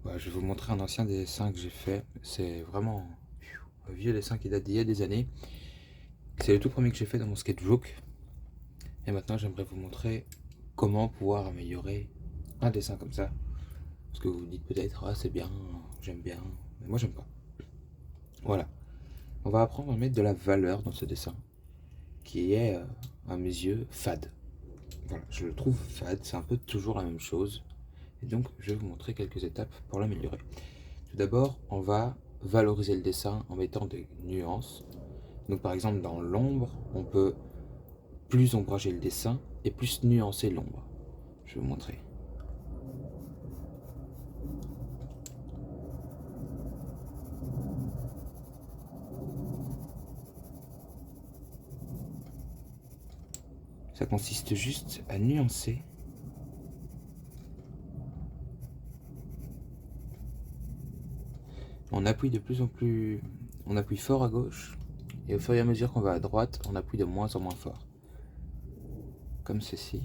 Voilà, je vais vous montrer un ancien dessin que j'ai fait. C'est vraiment un vieux dessin qui date d'il y a des années. C'est le tout premier que j'ai fait dans mon sketchbook. Et maintenant, j'aimerais vous montrer comment pouvoir améliorer un dessin comme ça. Parce que vous vous dites peut-être, ah c'est bien, j'aime bien, mais moi j'aime pas. Voilà, on va apprendre à mettre de la valeur dans ce dessin, qui est, à mes yeux, fade. Voilà, je le trouve fade, c'est un peu toujours la même chose. Et donc, je vais vous montrer quelques étapes pour l'améliorer. Tout d'abord, on va valoriser le dessin en mettant des nuances. Donc par exemple, dans l'ombre, on peut plus ombrager le dessin et plus nuancer l'ombre. Je vais vous montrer. Ça consiste juste à nuancer. On appuie de plus en plus... On appuie fort à gauche, et au fur et à mesure qu'on va à droite, on appuie de moins en moins fort. Comme ceci.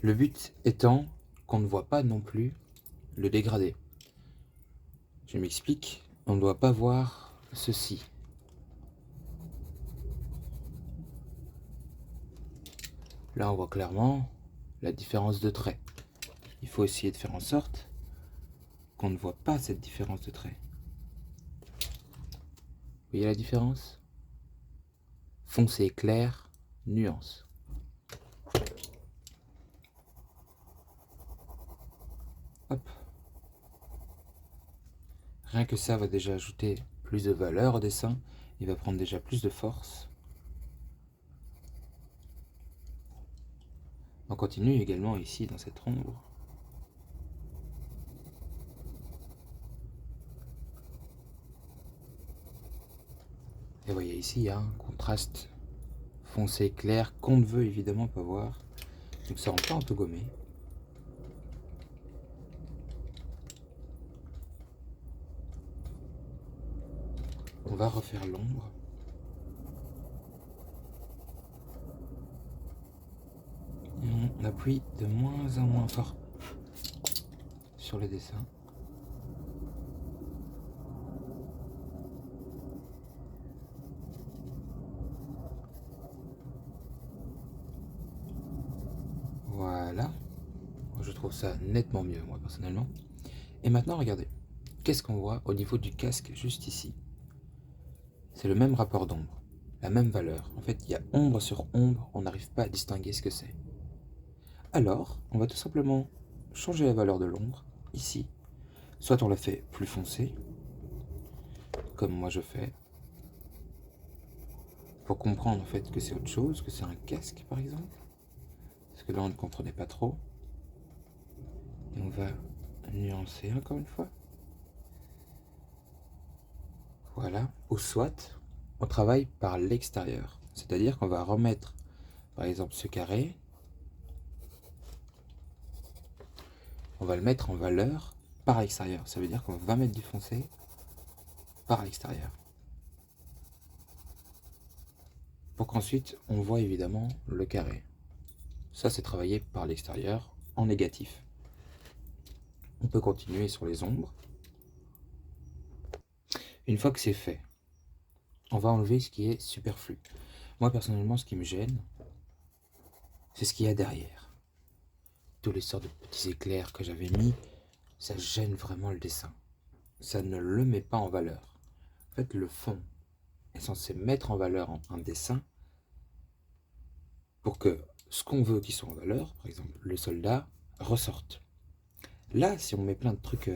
Le but étant qu'on ne voit pas non plus le dégradé. Je m'explique, on ne doit pas voir ceci. Là, on voit clairement la différence de trait. Il faut essayer de faire en sorte qu'on ne voit pas cette différence de trait. Vous voyez la différence? Foncé, clair, nuance. Hop. Rien que ça va déjà ajouter plus de valeur au dessin. Il va prendre déjà plus de force. On continue également ici dans cette ombre. Et vous voyez ici, il y a un contraste foncé clair qu'on ne veut évidemment pas voir. Donc ça rend pas un peu gommé. On va refaire l'ombre. Et on appuie de moins en moins fort sur le dessin. Voilà. Je trouve ça nettement mieux, moi, personnellement. Et maintenant, regardez. Qu'est-ce qu'on voit au niveau du casque, juste ici? C'est le même rapport d'ombre, la même valeur. En fait, il y a ombre sur ombre, on n'arrive pas à distinguer ce que c'est. Alors, on va tout simplement changer la valeur de l'ombre, ici. Soit on la fait plus foncée, comme moi je fais, pour comprendre en fait que c'est autre chose, que c'est un casque par exemple. Parce que là on ne comprenait pas trop. Et on va nuancer encore une fois. Voilà. Ou soit, on travaille par l'extérieur. C'est-à-dire qu'on va remettre, par exemple, ce carré. On va le mettre en valeur par l'extérieur. Ça veut dire qu'on va mettre du foncé par l'extérieur. Pour qu'ensuite, on voit évidemment le carré. Ça, c'est travaillé par l'extérieur en négatif. On peut continuer sur les ombres. Une fois que c'est fait, on va enlever ce qui est superflu. Moi, personnellement, ce qui me gêne, c'est ce qu'il y a derrière. Tous les sortes de petits éclairs que j'avais mis, ça gêne vraiment le dessin. Ça ne le met pas en valeur. En fait, le fond est censé mettre en valeur un dessin pour que ce qu'on veut qu'il soit en valeur, par exemple le soldat, ressorte. Là, si on met plein de trucs,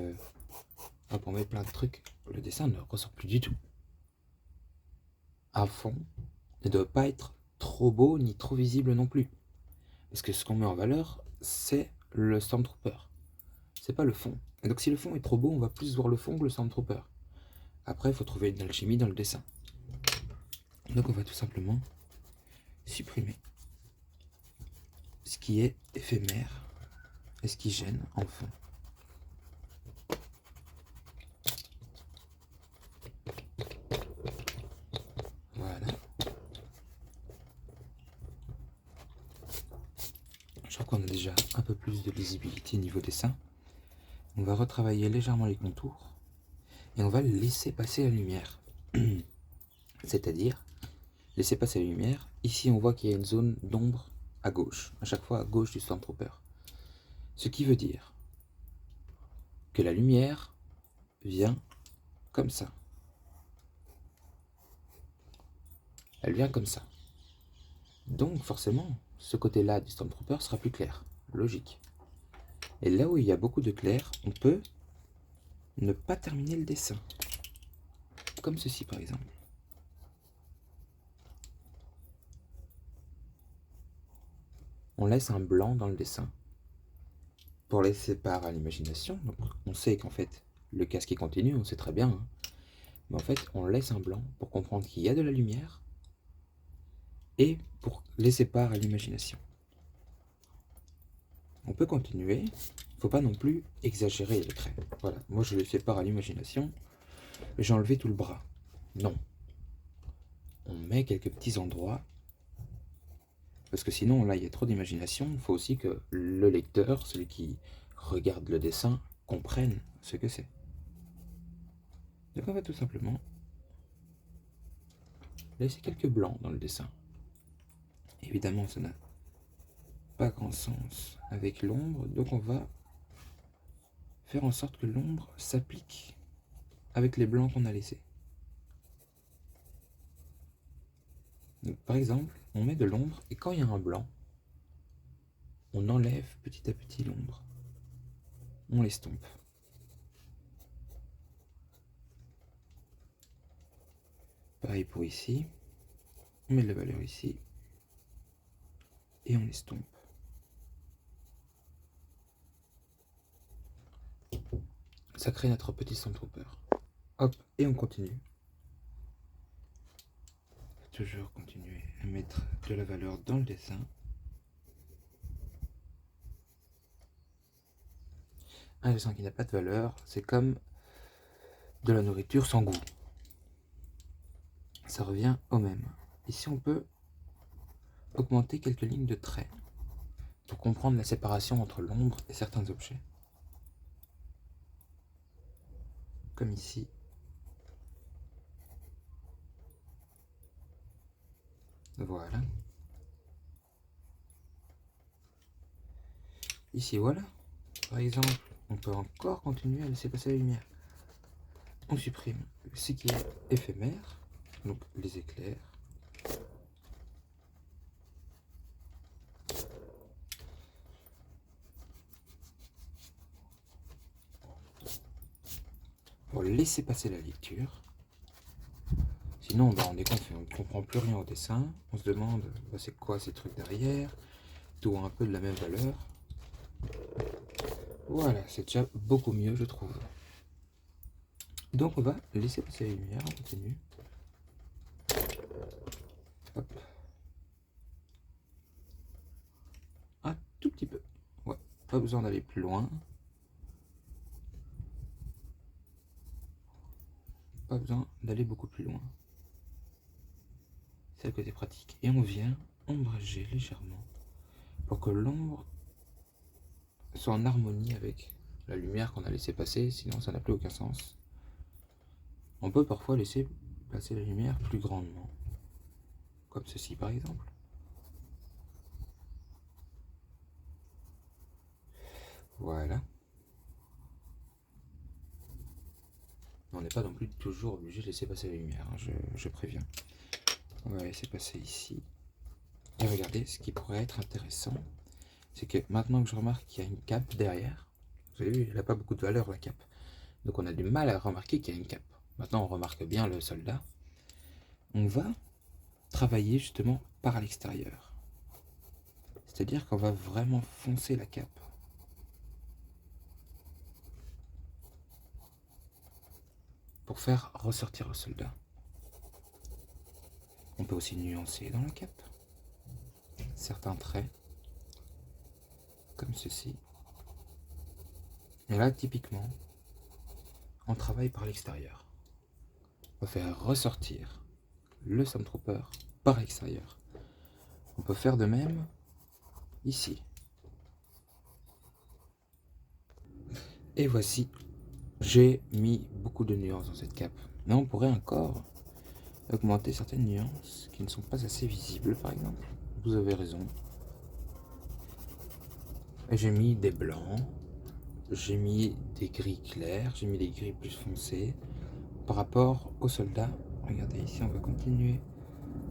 on met plein de trucs, le dessin ne ressort plus du tout. Un fond ne doit pas être trop beau ni trop visible non plus. Parce que ce qu'on met en valeur, c'est le Stormtrooper. C'est pas le fond. Et donc si le fond est trop beau, on va plus voir le fond que le Stormtrooper. Après, il faut trouver une alchimie dans le dessin. Donc on va tout simplement supprimer ce qui est éphémère et ce qui gêne en fond. qu'on a déjà un peu plus de lisibilité niveau dessin, on va retravailler légèrement les contours et on va laisser passer la lumière. C'est-à-dire laisser passer la lumière. Ici, on voit qu'il y a une zone d'ombre à gauche, à chaque fois à gauche du Stormtrooper. Ce qui veut dire que la lumière vient comme ça. Elle vient comme ça. Donc forcément, ce côté-là du Stormtrooper sera plus clair. Logique. Et là où il y a beaucoup de clair, on peut ne pas terminer le dessin. Comme ceci par exemple. On laisse un blanc dans le dessin pour laisser part à l'imagination. Donc on sait qu'en fait, le casque est continu, on sait très bien. Hein. Mais en fait, on laisse un blanc pour comprendre qu'il y a de la lumière et pour laisser part à l'imagination. On peut continuer, il ne faut pas non plus exagérer les traits. Voilà, moi je laissais part à l'imagination, j'ai enlevé tout le bras. Non. On met quelques petits endroits, parce que sinon là il y a trop d'imagination, il faut aussi que le lecteur, celui qui regarde le dessin, comprenne ce que c'est. Donc on va tout simplement laisser quelques blancs dans le dessin. Évidemment ça n'a pas grand sens avec l'ombre, donc on va faire en sorte que l'ombre s'applique avec les blancs qu'on a laissés. Donc, par exemple, on met de l'ombre et quand il y a un blanc, on enlève petit à petit l'ombre. On l'estompe. Pareil pour ici. On met de la valeur ici. Et on l'estompe. Ça crée notre petit Stormtrooper. Hop, et on continue. Toujours continuer à mettre de la valeur dans le dessin. Un dessin qui n'a pas de valeur, c'est comme de la nourriture sans goût. Ça revient au même. Ici, on peut augmenter quelques lignes de traits pour comprendre la séparation entre l'ombre et certains objets. Comme ici. Voilà. Ici, voilà. Par exemple, on peut encore continuer à laisser passer la lumière. On supprime ce qui est éphémère, donc les éclairs. Pour laisser passer la lecture. Sinon, on est compte, on ne comprend plus rien au dessin. On se demande c'est quoi ces trucs derrière. Tout a un peu de la même valeur. Voilà, c'est déjà beaucoup mieux, je trouve. Donc on va laisser passer la lumière, on continue. Hop. Un tout petit peu. Ouais, pas besoin d'aller plus loin. Pas besoin d'aller beaucoup plus loin. C'est le côté pratique. Et on vient ombrager légèrement pour que l'ombre soit en harmonie avec la lumière qu'on a laissé passer, sinon ça n'a plus aucun sens. On peut parfois laisser passer la lumière plus grandement, comme ceci par exemple. Voilà. On n'est pas non plus toujours obligé de laisser passer la lumière, hein, je préviens. On va laisser passer ici. Et regardez, ce qui pourrait être intéressant, c'est que maintenant que je remarque qu'il y a une cape derrière, vous avez vu, elle n'a pas beaucoup de valeur la cape. Donc on a du mal à remarquer qu'il y a une cape. Maintenant on remarque bien le soldat. On va travailler justement par l'extérieur. C'est-à-dire qu'on va vraiment foncer la cape. Pour faire ressortir le soldat. On peut aussi nuancer dans la cape. Certains traits. Comme ceci. Et là, typiquement, on travaille par l'extérieur. On va faire ressortir le Stormtrooper par l'extérieur. On peut faire de même ici. Et voici, j'ai mis beaucoup de nuances dans cette cape. Mais on pourrait encore augmenter certaines nuances qui ne sont pas assez visibles, par exemple. Vous avez raison. J'ai mis des blancs, j'ai mis des gris clairs, j'ai mis des gris plus foncés. Par rapport aux soldats, regardez ici, on va continuer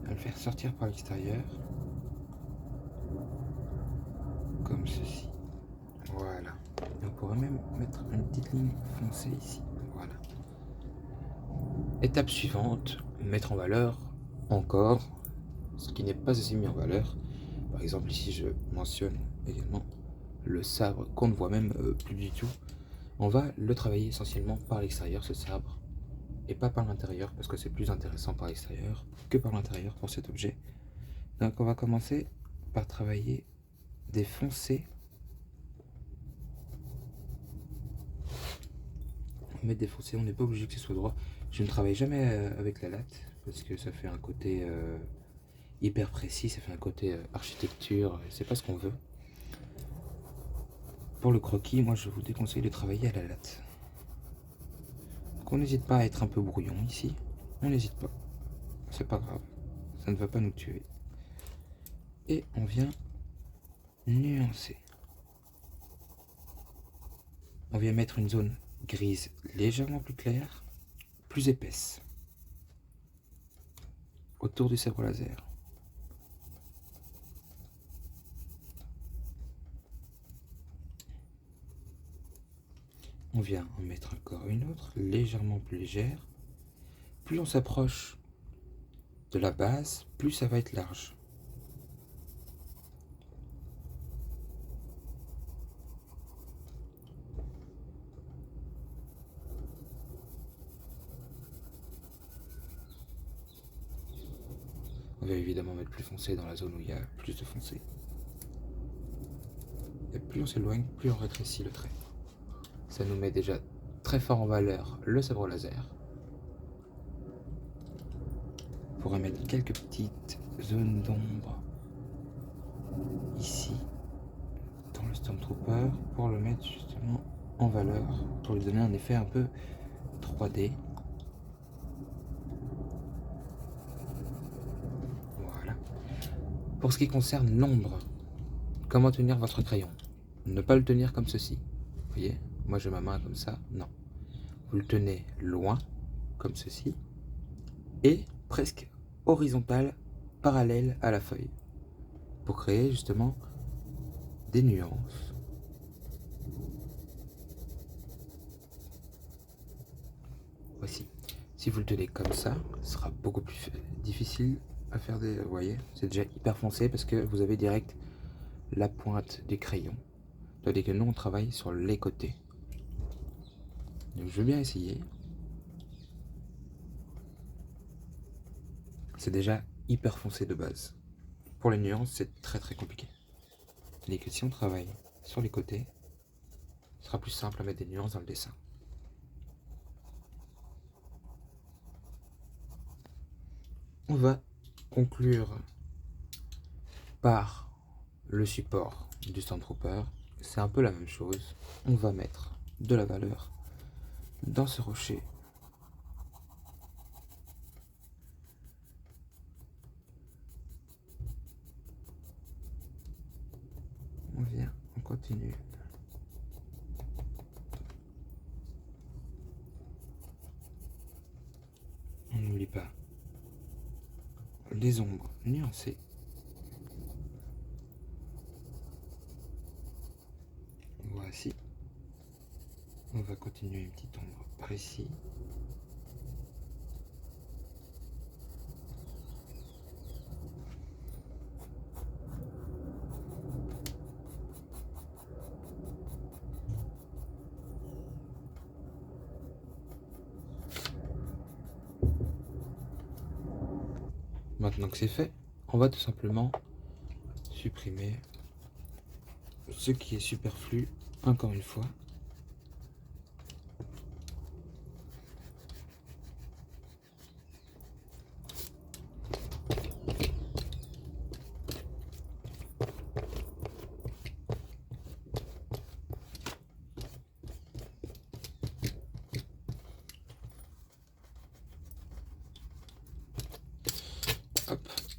à le faire sortir par l'extérieur. Comme ceci. Voilà. Et on pourrait même mettre une petite ligne foncée ici. Voilà. Étape suivante, mettre en valeur encore ce qui n'est pas assez mis en valeur. Par exemple, ici, je mentionne également le sabre qu'on ne voit même plus du tout. On va le travailler essentiellement par l'extérieur, ce sabre, et pas par l'intérieur, parce que c'est plus intéressant par l'extérieur que par l'intérieur pour cet objet. Donc on va commencer par travailler des foncés. Mettre des foncés, on n'est pas obligé que ce soit droit. Je ne travaille jamais avec la latte, parce que ça fait un côté hyper précis, ça fait un côté architecture, c'est pas ce qu'on veut. Pour le croquis, moi je vous déconseille de travailler à la latte. Donc on n'hésite pas à être un peu brouillon ici, on n'hésite pas, c'est pas grave, ça ne va pas nous tuer. Et on vient nuancer. On vient mettre une zone grise légèrement plus claire, plus épaisse, autour du sabre laser. On vient en mettre encore une autre, légèrement plus légère. Plus on s'approche de la base, plus ça va être large. On va évidemment mettre plus foncé dans la zone où il y a plus de foncé. Et plus on s'éloigne, plus on rétrécit le trait. Ça nous met déjà très fort en valeur le sabre laser. On pourrait mettre quelques petites zones d'ombre ici, dans le Stormtrooper, pour le mettre justement en valeur, pour lui donner un effet un peu 3D. Voilà. Pour ce qui concerne l'ombre, comment tenir votre crayon? Ne pas le tenir comme ceci. Vous voyez, moi j'ai ma main comme ça. Non. Vous le tenez loin, comme ceci, et presque horizontal, parallèle à la feuille, pour créer justement des nuances. Voici. Si vous le tenez comme ça, ce sera beaucoup plus difficile à faire des... Vous voyez, c'est déjà hyper foncé parce que vous avez direct la pointe du crayon. Tandis que nous, on travaille sur les côtés. Donc, je veux bien essayer. C'est déjà hyper foncé de base. Pour les nuances, c'est très très compliqué. Tandis que si on travaille sur les côtés, ce sera plus simple à mettre des nuances dans le dessin. On va conclure par le support du Stormtrooper. C'est un peu la même chose. On va mettre de la valeur dans ce rocher. On vient, on continue. On n'oublie pas les ombres nuancées. Voici. On va continuer une petite ombre précise. Maintenant que c'est fait, on va tout simplement supprimer ce qui est superflu, encore une fois.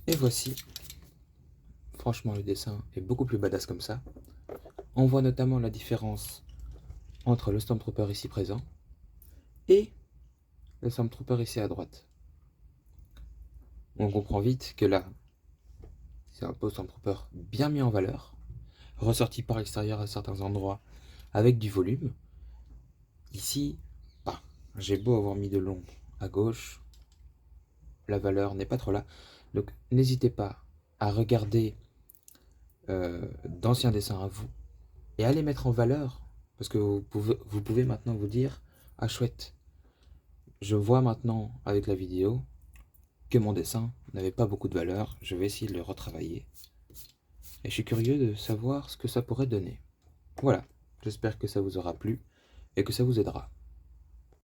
Et voici, franchement le dessin est beaucoup plus badass comme ça. On voit notamment la différence entre le Stormtrooper ici présent et le Stormtrooper ici à droite. On comprend vite que là, c'est un post Stormtrooper bien mis en valeur, ressorti par l'extérieur à certains endroits avec du volume. Ici, bah, j'ai beau avoir mis de l'ombre à gauche, la valeur n'est pas trop là. Donc n'hésitez pas à regarder d'anciens dessins à vous et à les mettre en valeur, parce que vous pouvez maintenant vous dire, ah chouette, je vois maintenant avec la vidéo que mon dessin n'avait pas beaucoup de valeur, je vais essayer de le retravailler. Et je suis curieux de savoir ce que ça pourrait donner. Voilà, j'espère que ça vous aura plu et que ça vous aidera.